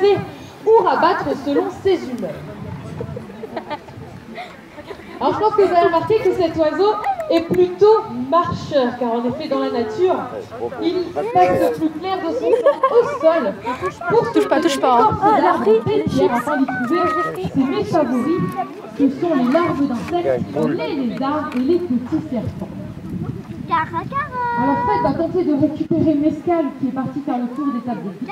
chasser ou rabattre selon ses humeurs. Alors je pense que vous avez remarqué que cet oiseau est plutôt marcheur, car en effet dans la nature, il passe le plus clair de son temps au sol pour touche pas. des pierres afin d'y trouver ses mets favoris, que sont les larves d'insectes, les lézards et les petits serpents. Alors Fred va tenter de récupérer Mescal qui est parti faire le tour des tables de pique.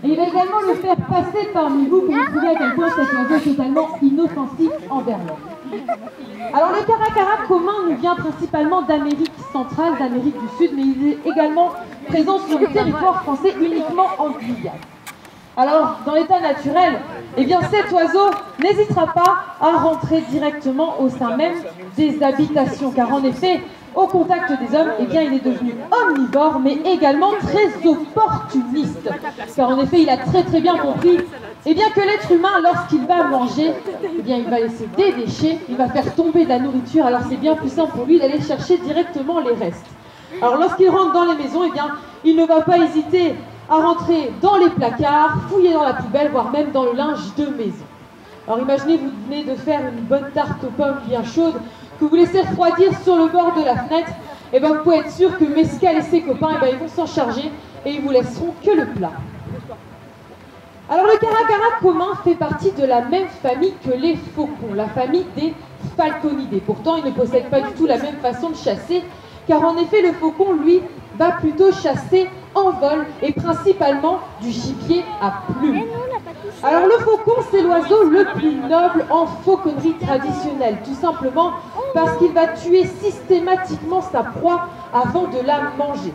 Et il va également le faire passer parmi vous pour vous prouver à quel point cet oiseau est totalement inoffensif envers l'homme. Alors le caracara commun nous vient principalement d'Amérique centrale, d'Amérique du Sud, mais il est également présent sur le territoire français uniquement en Guyane. Alors, dans l'état naturel, eh bien cet oiseau n'hésitera pas à rentrer directement au sein même des habitations, car en effet, au contact des hommes, eh bien il est devenu omnivore, mais également très opportuniste. Car en effet, il a très bien compris eh bien, que l'être humain, lorsqu'il va manger, eh bien, il va laisser des déchets, il va faire tomber de la nourriture, alors c'est bien plus simple pour lui d'aller chercher directement les restes. Alors lorsqu'il rentre dans les maisons, eh bien, il ne va pas hésiter à rentrer dans les placards, fouiller dans la poubelle, voire même dans le linge de maison. Alors imaginez, vous venez de faire une bonne tarte aux pommes bien chaude, que vous laissez refroidir sur le bord de la fenêtre, et bien vous pouvez être sûr que Mescal et ses copains, ils vont s'en charger et ils vous laisseront que le plat. Alors le caracara commun fait partie de la même famille que les faucons, la famille des falconidés. Pourtant, il ne possède pas du tout la même façon de chasser, car en effet, le faucon, lui, va plutôt chasser en vol et principalement du gibier à plumes. Alors le faucon, c'est l'oiseau le plus noble en fauconnerie traditionnelle, tout simplement parce qu'il va tuer systématiquement sa proie avant de la manger.